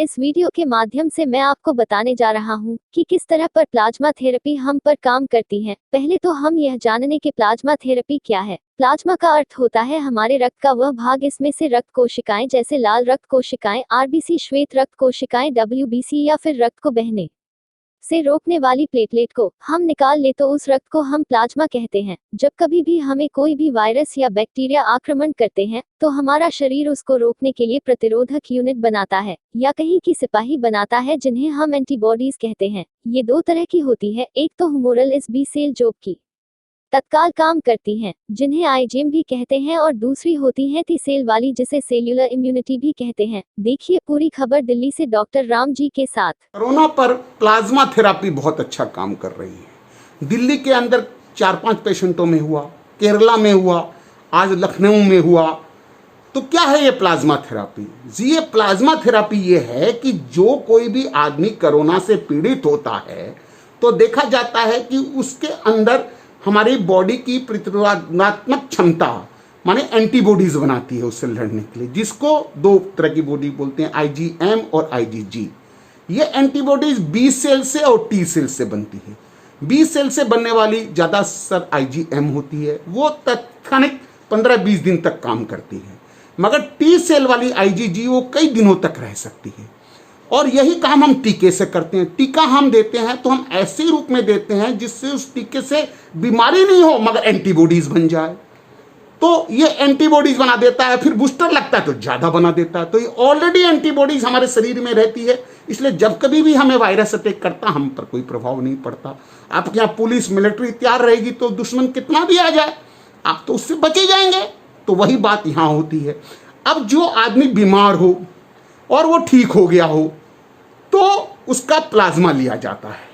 इस वीडियो के माध्यम से मैं आपको बताने जा रहा हूं कि किस तरह पर प्लाज्मा थेरेपी हम पर काम करती है। पहले तो हम यह जानने कि प्लाज्मा थेरेपी क्या है। प्लाज्मा का अर्थ होता है हमारे रक्त का वह भाग, इसमें से रक्त कोशिकाएं जैसे लाल रक्त कोशिकाएं, आरबीसी, श्वेत रक्त कोशिकाएं, डब्ल्यूबीसी या फिर रक्त को बहने से रोकने वाली प्लेटलेट को हम निकाल ले तो उस रक्त को हम प्लाज्मा कहते हैं। जब कभी भी हमें कोई भी वायरस या बैक्टीरिया आक्रमण करते हैं तो हमारा शरीर उसको रोकने के लिए प्रतिरोधक यूनिट बनाता है या कहीं की सिपाही बनाता है, जिन्हें हम एंटीबॉडीज कहते हैं। ये दो तरह की होती है, एक तो हुमोरल इस बी सेल जो की तत्काल काम करती हैं, जिन्हें आईजीएम भी कहते हैं, और दूसरी होती है टी सेल वाली, जिसे सेल्यूलर इम्यूनिटी भी कहते हैं। देखिए पूरी खबर दिल्ली से डॉक्टर राम जी के साथ। कोरोना पर प्लाज्मा थेरापी बहुत अच्छा काम कर रही है। दिल्ली के अंदर 4-5 पेशेंटों में हुआ, केरला में हुआ, आज लखनऊ में हुआ। तो क्या है ये प्लाज्मा थेरापी जी? ये प्लाज्मा थेरापी ये है कि जो कोई भी आदमी कोरोना से पीड़ित होता है तो देखा जाता है कि उसके अंदर हमारी बॉडी की प्रतिरोधात्मक क्षमता माने एंटीबॉडीज बनाती है उससे लड़ने के लिए, जिसको दो तरह की बॉडी बोलते हैं, आईजीएम और आईजीजी। ये एंटीबॉडीज बी सेल से और टी सेल से बनती है। बी सेल से बनने वाली ज़्यादातर आईजीएम होती है, वो तत्क्षणिक 15-20 दिन तक काम करती है, मगर टी सेल वाली आईजीजी वो कई दिनों तक रह सकती है। और यही काम हम टीके से करते हैं। टीका हम देते हैं तो हम ऐसे रूप में देते हैं जिससे उस टीके से बीमारी नहीं हो मगर एंटीबॉडीज बन जाए। तो ये एंटीबॉडीज बना देता है, फिर बूस्टर लगता है तो ज़्यादा बना देता है। तो ये ऑलरेडी एंटीबॉडीज हमारे शरीर में रहती है, इसलिए जब कभी भी हमें वायरस अटैक करता हम पर कोई प्रभाव नहीं पड़ता। आपके यहाँ पुलिस मिलिट्री तैयार रहेगी तो दुश्मन कितना भी आ जाए आप तो उससे बचे जाएंगे। तो वही बात यहाँ होती है। अब जो आदमी बीमार हो और वो ठीक हो गया हो तो उसका प्लाज्मा लिया जाता है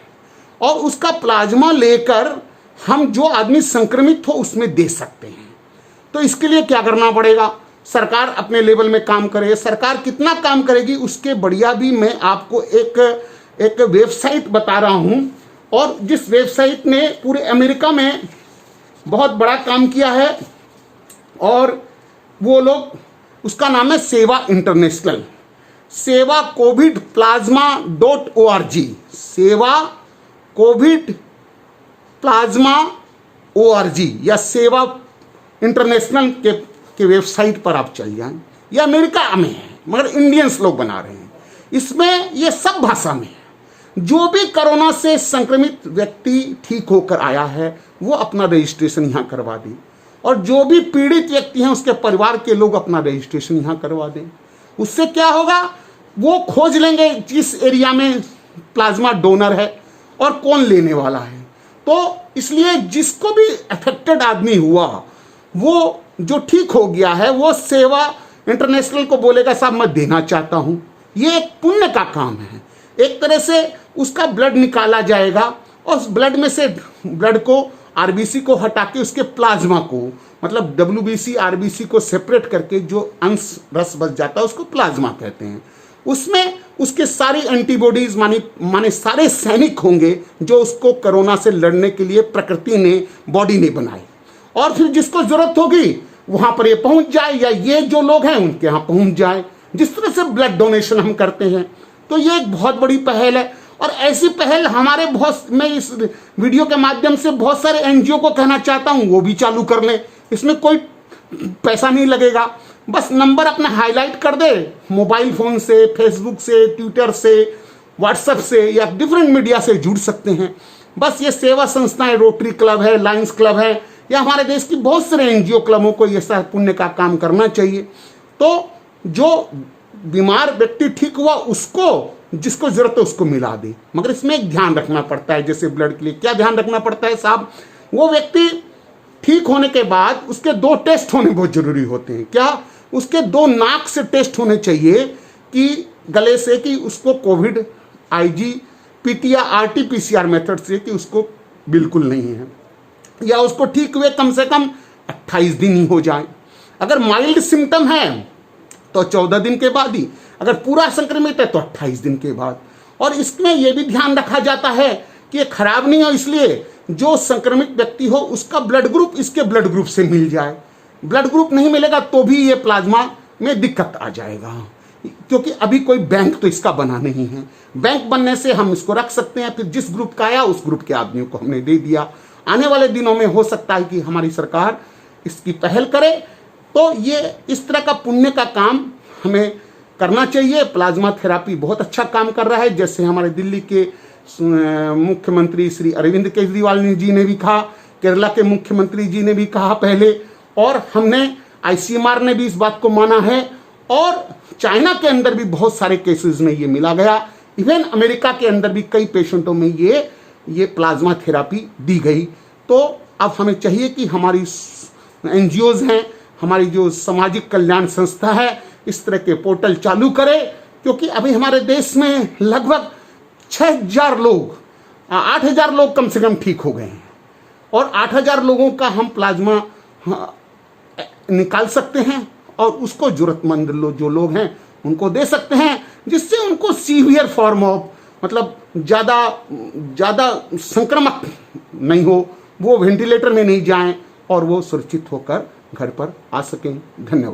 और उसका प्लाज्मा लेकर हम जो आदमी संक्रमित हो उसमें दे सकते हैं। तो इसके लिए क्या करना पड़ेगा? सरकार अपने लेवल में काम करे। सरकार कितना काम करेगी उसके बढ़िया भी मैं आपको एक वेबसाइट बता रहा हूं, और जिस वेबसाइट ने पूरे अमेरिका में बहुत बड़ा काम किया है, और वो लोग, उसका नाम है सेवा इंटरनेशनल, सेवा कोविड प्लाज्मा.org, सेवा कोविड प्लाज्मा.org या सेवा इंटरनेशनल के वेबसाइट पर आप चल जाएं। ये अमेरिका में है मगर इंडियंस लोग बना रहे हैं। इसमें ये सब भाषा में है। जो भी कोरोना से संक्रमित व्यक्ति ठीक होकर आया है वो अपना रजिस्ट्रेशन यहाँ करवा दे, और जो भी पीड़ित व्यक्ति हैं उसके परिवार के लोग अपना रजिस्ट्रेशन यहाँ करवा दें। उससे क्या होगा? वो खोज लेंगे जिस एरिया में प्लाज्मा डोनर है और कौन लेने वाला है। तो इसलिए जिसको भी अफेक्टेड आदमी हुआ, वो जो ठीक हो गया है, वो सेवा इंटरनेशनल को बोलेगा साहब मैं देना चाहता हूँ। ये एक पुण्य का काम है। एक तरह से उसका ब्लड निकाला जाएगा और उस ब्लड में से ब्लड को, आरबीसी को हटा के उसके प्लाज्मा को, मतलब डब्ल्यूबीसी आरबीसी को सेपरेट करके जो अंश रस बच जाता है उसको प्लाज्मा कहते हैं। उसमें उसके सारी एंटीबॉडीज माने सारे सैनिक होंगे जो उसको कोरोना से लड़ने के लिए प्रकृति ने, बॉडी ने बनाए, और फिर जिसको जरूरत होगी वहां पर ये पहुंच जाए या ये जो लोग हैं उनके यहाँ पहुंच जाए। जिस तरह से ब्लड डोनेशन हम करते हैं, तो ये एक बहुत बड़ी पहल है। और ऐसी पहल हमारे मैं इस वीडियो के माध्यम से बहुत सारे एनजीओ को कहना चाहता हूं वो भी चालू कर लें। इसमें कोई पैसा नहीं लगेगा, बस नंबर अपना हाईलाइट कर दे, मोबाइल फ़ोन से, फेसबुक से, ट्विटर से, व्हाट्सएप से या डिफरेंट मीडिया से जुड़ सकते हैं। बस ये सेवा संस्थाएं, रोटरी क्लब है, लायंस क्लब है, या हमारे देश की बहुत सारे एनजीओ क्लबों को ये सारा पुण्य का काम करना चाहिए। तो जो बीमार व्यक्ति ठीक हुआ उसको, जिसको जरूरत है उसको मिला दे। मगर इसमें एक ध्यान रखना पड़ता है। जैसे ब्लड के लिए क्या ध्यान रखना पड़ता है साहब? वो व्यक्ति ठीक होने के बाद उसके 2 टेस्ट होने बहुत जरूरी होते हैं। क्या? उसके 2 नाक से टेस्ट होने चाहिए कि गले से कि उसको कोविड, आईजीपीटी या आरटीपीसीआर मेथड से कि उसको बिल्कुल नहीं है, या उसको ठीक हुए कम से कम 28 दिन ही हो जाए। अगर माइल्ड सिम्टम है तो 14 दिन के बाद ही, अगर पूरा संक्रमित है तो 28 दिन के बाद। और इसमें यह भी ध्यान रखा जाता है कि ये खराब नहीं हो, इसलिए जो संक्रमित व्यक्ति हो उसका ब्लड ग्रुप इसके ब्लड ग्रुप से मिल जाए। ब्लड ग्रुप नहीं मिलेगा तो भी ये प्लाज्मा में दिक्कत आ जाएगा। क्योंकि अभी कोई बैंक तो इसका बना नहीं है। बैंक बनने से हम इसको रख सकते हैं, फिर जिस ग्रुप का आया उस ग्रुप के आदमियों को हमने दे दिया। आने वाले दिनों में हो सकता है कि हमारी सरकार इसकी पहल करे, तो ये इस तरह का पुण्य का काम हमें करना चाहिए। प्लाज्मा थेरापी बहुत अच्छा काम कर रहा है, जैसे हमारे दिल्ली के मुख्यमंत्री श्री अरविंद केजरीवाल जी ने भी कहा, केरला के मुख्यमंत्री जी ने भी कहा पहले, और हमने ICMR ने भी इस बात को माना है, और चाइना के अंदर भी बहुत सारे केसेस में ये मिला गया। इवन अमेरिका के अंदर भी कई पेशेंटों में ये प्लाज्मा थेरापी दी गई। तो अब हमें चाहिए कि हमारी NGOs हैं, हमारी जो सामाजिक कल्याण संस्था है, इस तरह के पोर्टल चालू करे, क्योंकि अभी हमारे देश में लगभग 6000 लोग 8000 लोग कम से कम ठीक हो गए हैं, और 8000 लोगों का हम प्लाज्मा निकाल सकते हैं और उसको जरूरतमंद जो लोग हैं उनको दे सकते हैं, जिससे उनको सीवियर फॉर्म ऑफ, मतलब ज़्यादा संक्रामक नहीं हो, वो वेंटिलेटर में नहीं जाएं और वो सुरक्षित होकर घर पर आ सकें। धन्यवाद।